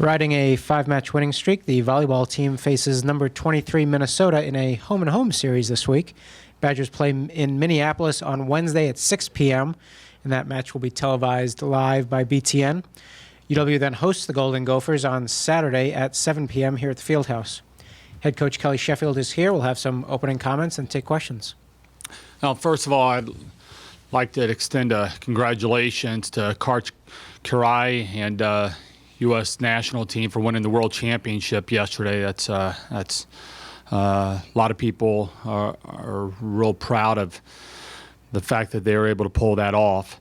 Riding a 5-match winning streak, the volleyball team faces number 23 Minnesota in a home-and-home series this week. Badgers play in Minneapolis on Wednesday at 6 p.m., and that match will be televised live by BTN. UW then hosts the Golden Gophers on Saturday at 7 p.m. here at the Fieldhouse. Head coach Kelly Sheffield is here. We'll have some opening comments and take questions. Well, first of all, I'd like to extend a congratulations to Coach Kelly and U.S. national team for winning the World Championship yesterday. That's a lot of people are real proud of the fact that they were able to pull that off.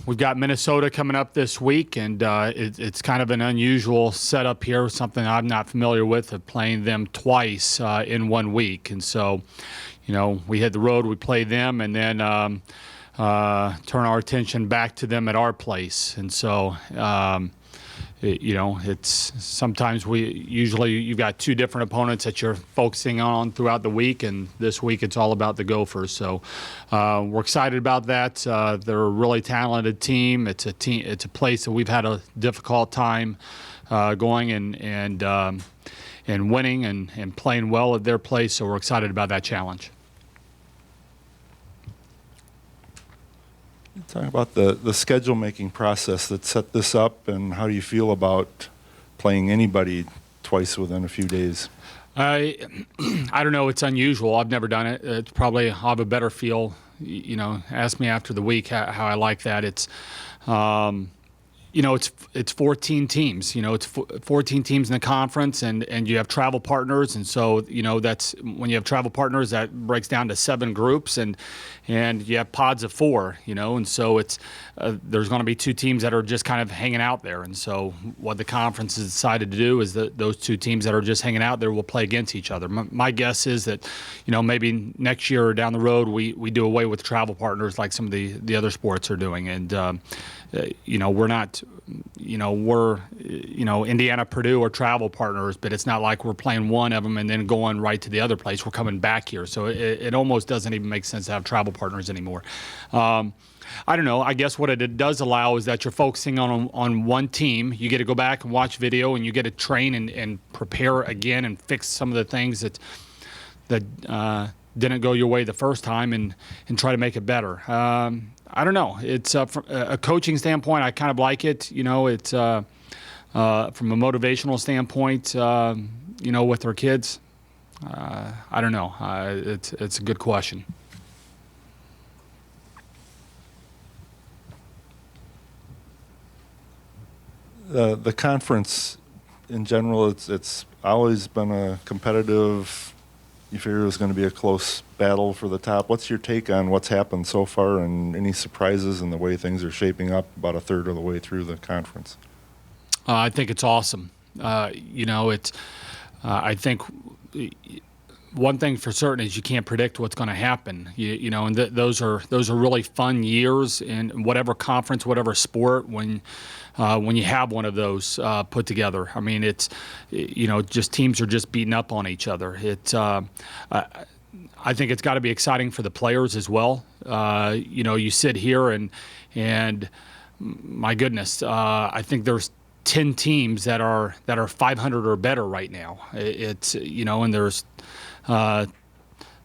We've got Minnesota coming up this week, and it's kind of an unusual setup here, something I'm not familiar with, of playing them twice in 1 week. And so, you know, we hit the road, we play them, and then turn our attention back to them at our place. And so, you know, it's sometimes usually you've got two different opponents that you're focusing on throughout the week, and this week it's all about the Gophers. So we're excited about that. They're a really talented team. It's a place that we've had a difficult time going and winning and playing well at their place. So we're excited about that challenge. Talk about the schedule-making process that set this up, and how do you feel about playing anybody twice within a few days? I don't know. It's unusual. I've never done it. It's probably I'll have a better feel. You know, ask me after the week how I like that. It's you know, it's 14 teams. You know, it's 14 teams in the conference, and you have travel partners, and so you know that's when you have travel partners that breaks down to 7 groups, and you have pods of 4. You know, and so it's there's going to be 2 teams that are just kind of hanging out there, and so what the conference has decided to do is that those 2 teams that are just hanging out there will play against each other. My guess is that, you know, maybe next year or down the road we do away with travel partners like some of the other sports are doing, and you know, we're not, you know, we're, you know, Indiana, Purdue are travel partners, but it's not like we're playing one of them and then going right to the other place. We're coming back here. So it almost doesn't even make sense to have travel partners anymore. I don't know. I guess what it does allow is that you're focusing on one team. You get to go back and watch video, and you get to train and prepare again and fix some of the things that didn't go your way the first time and try to make it better. I don't know. It's from a coaching standpoint, I kind of like it. You know, it's from a motivational standpoint, you know, with our kids. I don't know. It's a good question. The conference in general, it's always been a competitive. You figure it was going to be a close battle for the top. What's your take on what's happened so far, and any surprises in the way things are shaping up about a third of the way through the conference? I think it's awesome. You know, it's. I think one thing for certain is you can't predict what's going to happen. You know, and those are really fun years in whatever conference, whatever sport. When you have one of those put together, I mean, it's, you know, just teams are just beating up on each other. It's. I think it's got to be exciting for the players as well. You know, you sit here and my goodness, I think there's 10 teams that are 500 or better right now. It's, you know, and there's I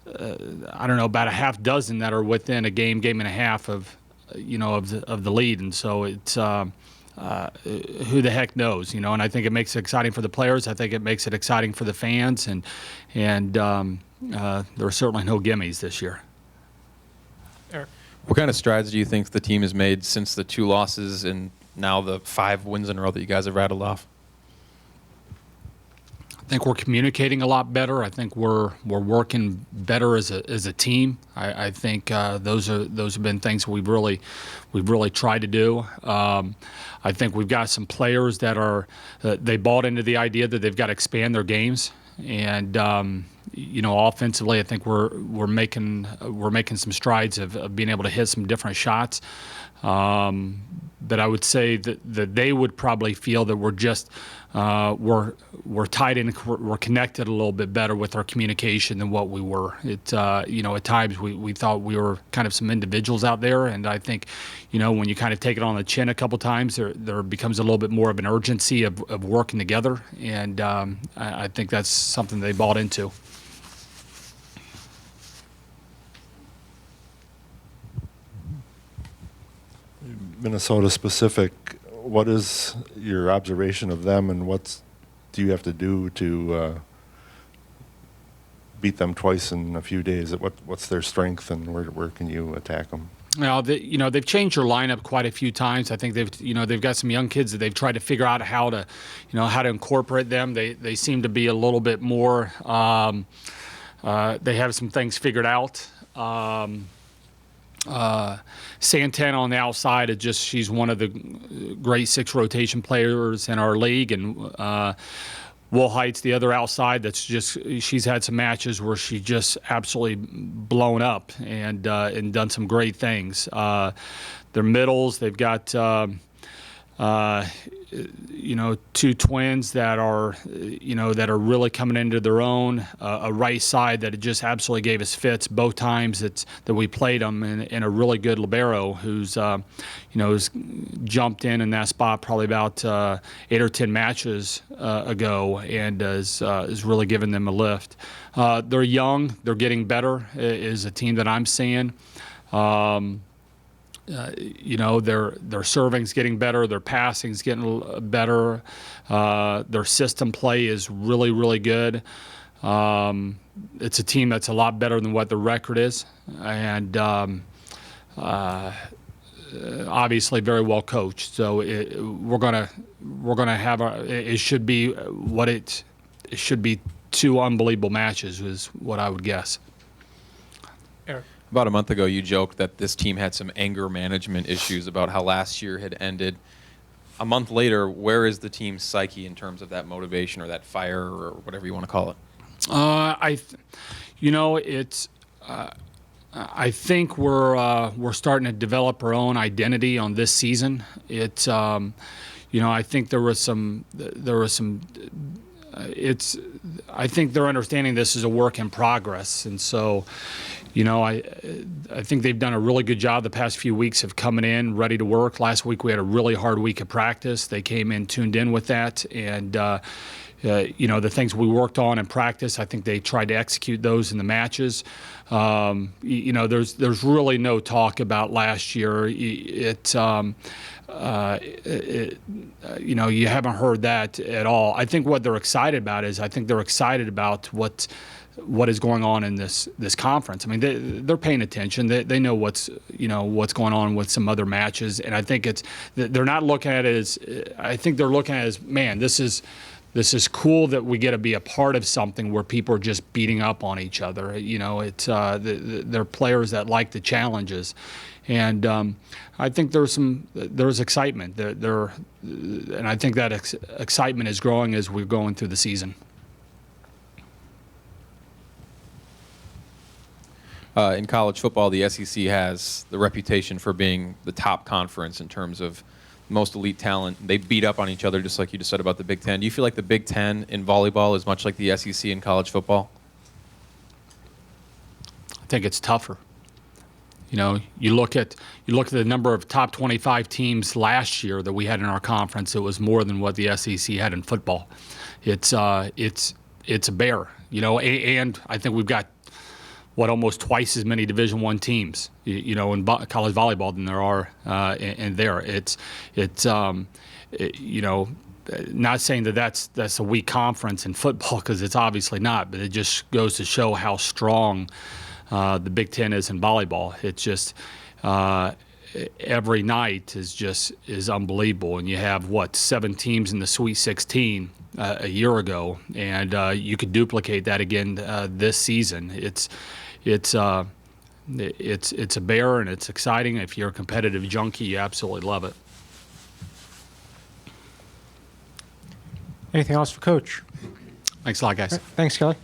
don't know, about a half dozen that are within a game and a half of, you know, of the lead, and so it's who the heck knows, you know. And I think it makes it exciting for the players. I think it makes it exciting for the fans, and there are certainly no gimmies this year. What kind of strides do you think the team has made since the 2 losses and now the 5 wins in a row that you guys have rattled off? I think we're communicating a lot better. I think we're working better as a team. I think those have been things we've really tried to do. I think we've got some players that are they bought into the idea that they've got to expand their games, and you know, offensively, I think we're making some strides of being able to hit some different shots. That I would say that they would probably feel that we're just we're tied in, we're connected a little bit better with our communication than what we were. At times we thought we were kind of some individuals out there, and I think, when you kind of take it on the chin a couple times, there becomes a little bit more of an urgency of working together, and I think that's something they bought into. Minnesota specific, what is your observation of them, and what do you have to do to beat them twice in a few days? What's their strength, and where can you attack them? Well, they've changed their lineup quite a few times. I think they've got some young kids that they've tried to figure out how to incorporate them. They seem to be a little bit more. They have some things figured out. Santana on the outside she's one of the great 6 rotation players in our league, and Woolheit's the other outside she's had some matches where she just absolutely blown up and done some great things. Their middles, they've got 2 twins that are really coming into their own. A right side that just absolutely gave us fits both times that we played them, and a really good libero who's has jumped in that spot probably about 8 or 10 matches ago, and is really giving them a lift. They're young, they're getting better. Is a team that I'm seeing. Their serving's getting better, their passing's getting better, their system play is really, really good. It's a team that's a lot better than what the record is, and obviously very well coached. So we're gonna have it should be what it should be. 2 unbelievable matches is what I would guess. Eric. About a month ago, you joked that this team had some anger management issues about how last year had ended. A month later, where is the team's psyche in terms of that motivation or that fire or whatever you want to call it? I think we're starting to develop our own identity on this season. I think I think they're understanding this is a work in progress, and so. I think they've done a really good job the past few weeks of coming in ready to work. Last week we had a really hard week of practice. They came in tuned in with that, and the things we worked on in practice, I think they tried to execute those in the matches. There's really no talk about last year. You haven't heard that at all. I think what they're excited about is they're excited about what is going on in this conference. I mean, they're paying attention. They know what's going on with some other matches, and I think they're not looking at it as. I think they're looking at it as, man, this is cool that we get to be a part of something where people are just beating up on each other. They're players that like the challenges, and I think there's excitement. And I think that excitement is growing as we're going through the season. In college football, the SEC has the reputation for being the top conference in terms of most elite talent. They beat up on each other, just like you just said about the Big Ten. Do you feel like the Big Ten in volleyball is much like the SEC in college football? I think it's tougher. You look at the number of top 25 teams last year that we had in our conference. It was more than what the SEC had in football. It's a bear. And I think we've got almost twice as many Division I teams, in college volleyball than there are in there. Not saying that's a weak conference in football, because it's obviously not, but it just goes to show how strong the Big Ten is in volleyball. It's just every night is unbelievable, and you have 7 teams in the Sweet 16 a year ago, and you could duplicate that again this season. It's a bear, and it's exciting. If you're a competitive junkie, you absolutely love it. Anything else for Coach? Thanks a lot, guys. Thanks, Kelly.